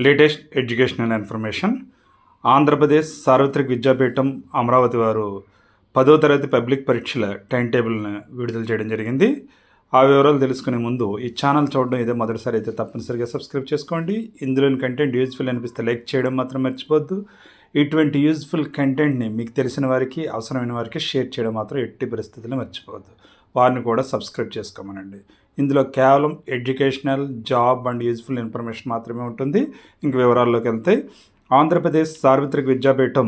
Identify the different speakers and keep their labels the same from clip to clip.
Speaker 1: Latest educational information. Andhra Pradesh సార్వత్రిక విద్యాపీఠం అమరావతి వారు 10వ తరగతి పబ్లిక్ పరీక్షల టైం టేబుల్ని విడుదల చేయడం జరిగింది. ఆ వివరాలు తెలుసుకునే ముందు ఈ ఛానల్ చూడడం ఇదే మొదటిసారి అయితే తప్పనిసరిగా సబ్స్క్రైబ్ చేసుకోండి. ఇందులోని కంటెంట్ యూజ్ఫుల్ అనిపిస్తే లైక్ చేయడం మాత్రం మర్చిపోవద్దు. ఇటువంటి యూజ్ఫుల్ కంటెంట్ని మీకు తెలిసిన వారికి, అవసరమైన వారికి షేర్ చేయడం మాత్రం ఎట్టి పరిస్థితుల్లో మర్చిపోవద్దు. వారిని కూడా సబ్స్క్రైబ్ చేసుకోమనండి. ఇందులో కేవలం educational, job and useful information మాత్రమే ఉంటుంది. ఇంక వివరాల్లోకి వెళ్తే, ఆంధ్రప్రదేశ్ సార్వత్రిక విద్యాపీఠం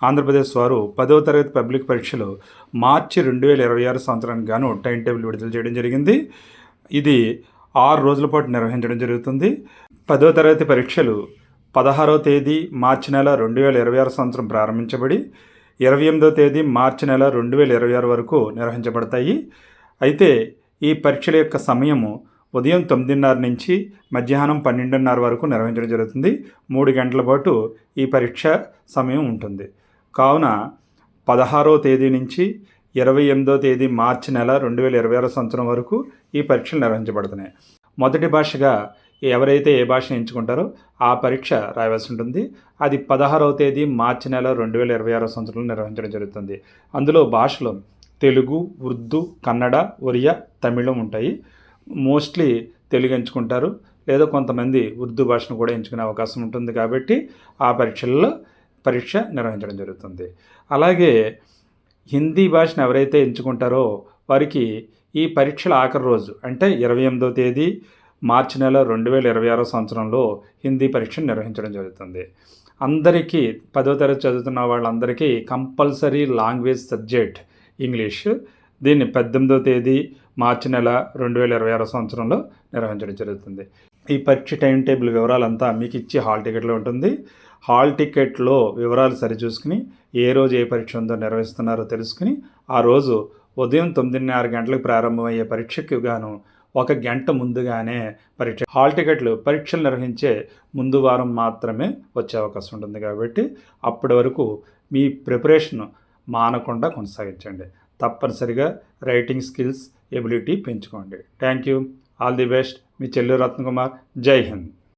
Speaker 1: ఆంధ్రప్రదేశ్ వారు 10వ తరగతి పబ్లిక్ పరీక్షలు మార్చి 2026 సంవత్సరానికి గాను టైం టేబుల్ విడుదల చేయడం జరిగింది. ఇది 6 రోజుల పాటు నిర్వహించడం జరుగుతుంది. 10వ తరగతి పరీక్షలు 16వ తేదీ మార్చి నెల 2026 సంవత్సరం ప్రారంభించబడి 28వ తేదీ మార్చి నెల 2026 వరకు నిర్వహించబడతాయి. అయితే ఈ పరీక్షల యొక్క సమయము ఉదయం 9:30 నుంచి మధ్యాహ్నం 12:30 వరకు నిర్వహించడం జరుగుతుంది. 3 గంటల పాటు ఈ పరీక్ష సమయం ఉంటుంది. కావున 16వ తేదీ నుంచి 28వ తేదీ మార్చి నెల 2026 సంవత్సరం వరకు ఈ పరీక్షలు నిర్వహించబడుతున్నాయి. మొదటి భాషగా ఎవరైతే ఏ భాష ఎంచుకుంటారో ఆ పరీక్ష రాయవలసి ఉంటుంది. అది 16వ తేదీ మార్చి నెల 2026 సంవత్సరంలో నిర్వహించడం జరుగుతుంది. అందులో భాషలు తెలుగు, ఉర్దూ, కన్నడ, ఒరియా, తమిళం ఉంటాయి. మోస్ట్లీ తెలుగు ఎంచుకుంటారు, లేదా కొంతమంది ఉర్దూ భాషను కూడా ఎంచుకునే అవకాశం ఉంటుంది. కాబట్టి ఆ పరీక్ష నిర్వహించడం జరుగుతుంది. అలాగే హిందీ భాషను ఎవరైతే ఎంచుకుంటారో వారికి ఈ పరీక్షల ఆఖరి రోజు అంటే 28వ తేదీ మార్చి నెల 2026 సంవత్సరంలో హిందీ పరీక్షను నిర్వహించడం జరుగుతుంది. అందరికీ 10వ తరగతి చదువుతున్న వాళ్ళందరికీ కంపల్సరీ లాంగ్వేజ్ సబ్జెక్ట్ ఇంగ్లీష్. దీన్ని 18వ తేదీ మార్చి నెల 2026 సంవత్సరంలో నిర్వహించడం జరుగుతుంది. ఈ పరీక్ష టైం టేబుల్ వివరాలంతా మీకు ఇచ్చి హాల్ టికెట్లో ఉంటుంది. హాల్ టికెట్లో వివరాలు సరిచూసుకుని ఏ రోజు ఏ పరీక్ష ఉందో నిర్వహిస్తున్నారో తెలుసుకుని ఆ రోజు ఉదయం 9:30 గంటలకు ప్రారంభమయ్యే పరీక్షకు గాను 1 గంట ముందుగానే హాల్ టికెట్లు పరీక్షలు నిర్వహించే ముందు వారం మాత్రమే వచ్చే అవకాశం ఉంటుంది. కాబట్టి అప్పటి వరకు మీ ప్రిపరేషన్ మానకుండా కొనసాగించండి. తప్పనిసరిగా రైటింగ్ స్కిల్స్, ఎబిలిటీ పెంచుకోండి. Thank you. All the best. మీ చెల్లూరు రత్నకుమార్. జై హింద్.